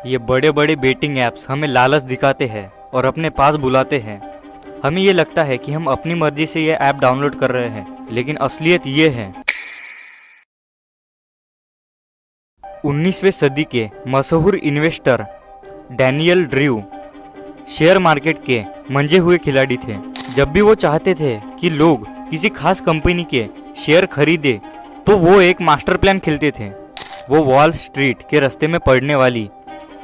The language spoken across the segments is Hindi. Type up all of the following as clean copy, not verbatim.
ये बड़े बड़े बेटिंग ऐप्स हमें लालच दिखाते हैं और अपने पास बुलाते हैं। हमें ये लगता है कि हम अपनी मर्जी से ये ऐप डाउनलोड कर रहे हैं, लेकिन असलियत ये है 19वीं सदी के मशहूर investor Daniel Drew share market के मंजे हुए खिलाड़ी थे। जब भी वो चाहते थे कि लोग किसी खास कंपनी के शेयर खरीदे तो वो एक मास्टर प्लान खेलते थे। वो वॉल स्ट्रीट के रास्ते में पड़ने वाली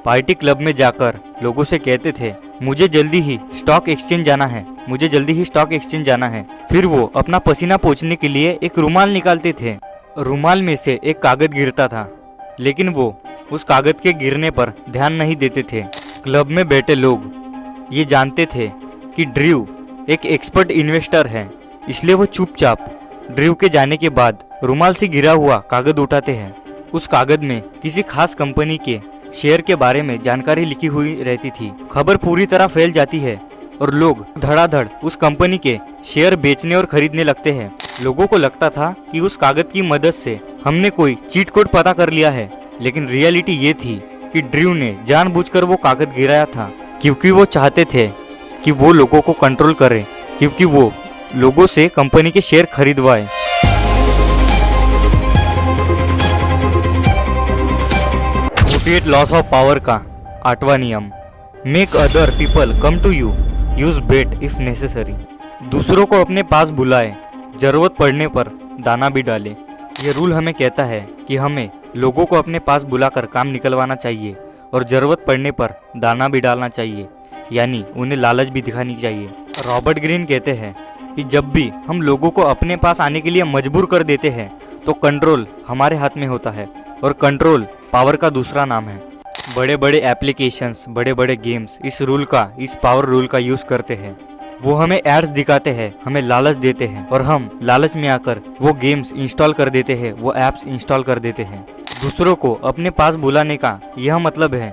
पार्टी क्लब में जाकर लोगों से कहते थे, मुझे जल्दी ही स्टॉक एक्सचेंज जाना है, मुझे जल्दी ही स्टॉक एक्सचेंज जाना है। फिर वो अपना पसीना पोंछने के लिए एक रुमाल निकालते थे। रुमाल में से एक कागज गिरता था, लेकिन वो उस कागज के गिरने पर ध्यान नहीं देते थे। क्लब में बैठे लोग ये जानते थे कि ड्रू एक एक्सपर्ट इन्वेस्टर है, इसलिए वो चुपचाप ड्रू के जाने के बाद रुमाल से गिरा हुआ कागज उठाते हैं। उस कागज में किसी खास कंपनी के शेयर के बारे में जानकारी लिखी हुई रहती थी। खबर पूरी तरह फैल जाती है और लोग धड़ाधड़ उस कंपनी के शेयर बेचने और खरीदने लगते हैं। लोगों को लगता था कि उस कागज की मदद से हमने कोई चीट कोड पता कर लिया है, लेकिन रियलिटी ये थी कि ड्रू ने जानबूझकर वो कागज गिराया था, क्योंकि वो चाहते थे कि वो लोगों को कंट्रोल करे, क्योंकि वो लोगों से कंपनी के शेयर खरीदवाए। लॉस ऑफ पावर का 8वां नियम, make other people come to you, use bait if necessary. दूसरों को अपने पास बुलाए, जरूरत पड़ने पर दाना भी डाले। ये रूल हमें कहता है कि हमें लोगों को अपने पास बुलाकर काम निकलवाना चाहिए और जरूरत पड़ने पर दाना भी डालना चाहिए, यानी उन्हें लालच भी दिखानी चाहिए। रॉबर्ट ग्रीन कहते हैं कि जब भी हम लोगों को अपने पास आने के लिए मजबूर कर देते हैं तो कंट्रोल हमारे हाथ में होता है, और कंट्रोल पावर का दूसरा नाम है। बड़े बड़े एप्लीकेशंस, बड़े बड़े गेम्स इस पावर रूल का यूज करते हैं। वो हमें एड्स दिखाते हैं, हमें लालच देते हैं, और हम लालच में आकर वो गेम्स इंस्टॉल कर देते हैं, वो ऐप्स इंस्टॉल कर देते हैं। दूसरों को अपने पास बुलाने का यह मतलब है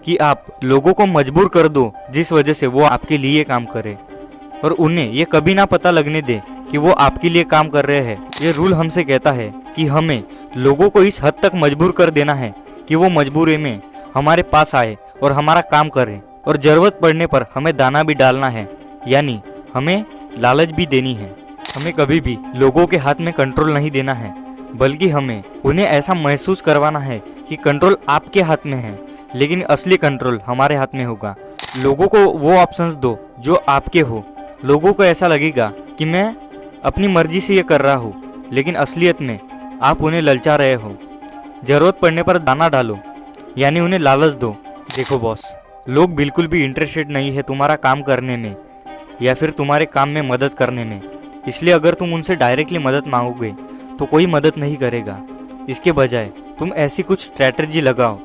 कि आप लोगों को मजबूर कर दो, जिस वजह से वो आपके लिए काम करे, और उन्हें ये कभी ना पता लगने दे कि वो आपके लिए काम कर रहे हैं। ये रूल हमसे कहता है कि हमें लोगों को इस हद तक मजबूर कर देना है कि वो मजबूरी में हमारे पास आए और हमारा काम करें, और ज़रूरत पड़ने पर हमें दाना भी डालना है, यानी हमें लालच भी देनी है। हमें कभी भी लोगों के हाथ में कंट्रोल नहीं देना है, बल्कि हमें उन्हें ऐसा महसूस करवाना है कि कंट्रोल आपके हाथ में है, लेकिन असली कंट्रोल हमारे हाथ में होगा। लोगों को वो ऑप्शंस दो जो आपके हो। लोगों को ऐसा लगेगा कि मैं अपनी मर्जी से ये कर रहा हूँ, लेकिन असलियत में आप उन्हें ललचा रहे हो। ज़रूरत पड़ने पर दाना डालो, यानी उन्हें लालच दो। देखो बॉस, लोग बिल्कुल भी इंटरेस्टेड नहीं है तुम्हारा काम करने में या फिर तुम्हारे काम में मदद करने में, इसलिए अगर तुम उनसे डायरेक्टली मदद मांगोगे तो कोई मदद नहीं करेगा। इसके बजाय तुम ऐसी कुछ स्ट्रैटेजी लगाओ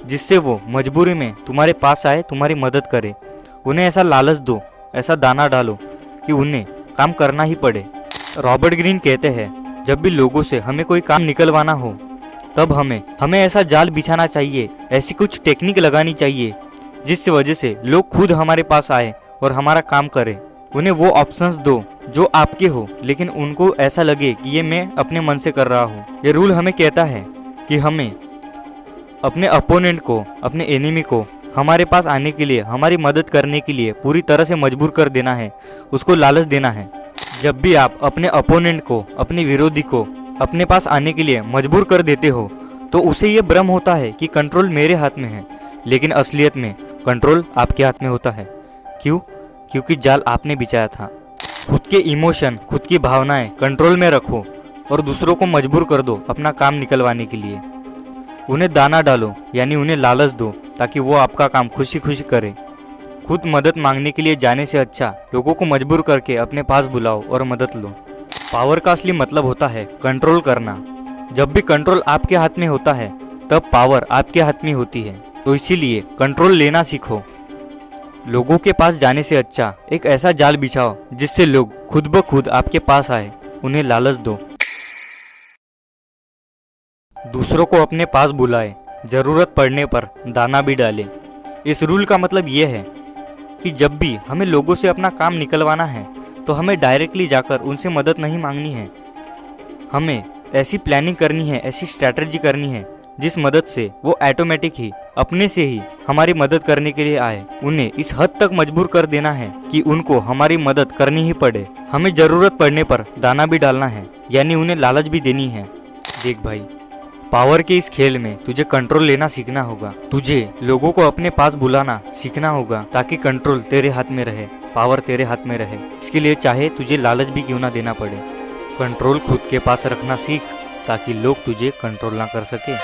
जिससे वो मजबूरी में तुम्हारे पास आए, तुम्हारी मदद करे। उन्हें ऐसा लालच दो, ऐसा दाना डालो कि उन्हें काम करना ही पड़े। रॉबर्ट ग्रीन कहते हैं, जब भी लोगों से हमें कोई काम निकलवाना हो तब हमें ऐसा जाल बिछाना चाहिए, ऐसी कुछ टेक्निक लगानी चाहिए जिस वजह से लोग खुद हमारे पास आए और हमारा काम करें। उन्हें वो ऑप्शंस दो जो आपके हो, लेकिन उनको ऐसा लगे कि ये मैं अपने मन से कर रहा हूँ। ये रूल हमें कहता है कि हमें अपने अपोनेंट को, अपने एनिमी को हमारे पास आने के लिए, हमारी मदद करने के लिए पूरी तरह से मजबूर कर देना है, उसको लालच देना है। जब भी आप अपने अपोनेंट को, अपने विरोधी को अपने पास आने के लिए मजबूर कर देते हो तो उसे ये भ्रम होता है कि कंट्रोल मेरे हाथ में है, लेकिन असलियत में कंट्रोल आपके हाथ में होता है। क्यों? क्योंकि जाल आपने बिछाया था। खुद के इमोशन, खुद की भावनाएं कंट्रोल में रखो और दूसरों को मजबूर कर दो अपना काम निकलवाने के लिए। उन्हें दाना डालो, यानी उन्हें लालच दो, ताकि वो आपका काम खुशी खुशी करे। खुद मदद मांगने के लिए जाने से अच्छा लोगों को मजबूर करके अपने पास बुलाओ और मदद लो। पावर का असली मतलब होता है कंट्रोल करना। जब भी कंट्रोल आपके हाथ में होता है तब पावर आपके हाथ में होती है। तो इसीलिए कंट्रोल लेना सीखो। लोगों के पास जाने से अच्छा एक ऐसा जाल बिछाओ जिससे लोग खुद ब खुद आपके पास आए। उन्हें लालच दो। दूसरों को अपने पास बुलाए, जरूरत पड़ने पर दाना भी डाले। इस रूल का मतलब ये है कि जब भी हमें लोगों से अपना काम निकलवाना है तो हमें डायरेक्टली जाकर उनसे मदद नहीं मांगनी है। हमें ऐसी प्लानिंग करनी है, ऐसी स्ट्रैटेजी करनी है जिस मदद से वो ऑटोमेटिक ही अपने से ही हमारी मदद करने के लिए आए, उन्हें इस हद तक मजबूर कर देना है कि उनको हमारी मदद करनी ही पड़े। हमें जरूरत पड़ने पर दाना भी डालना है, यानी उन्हें लालच भी देनी है। देख भाई, पावर के इस खेल में तुझे कंट्रोल लेना सीखना होगा। तुझे लोगों को अपने पास बुलाना सीखना होगा ताकि कंट्रोल तेरे हाथ में रहे, पावर तेरे हाथ में रहे। इसके लिए चाहे तुझे लालच भी क्यों ना देना पड़े, कंट्रोल खुद के पास रखना सीख ताकि लोग तुझे कंट्रोल ना कर सके।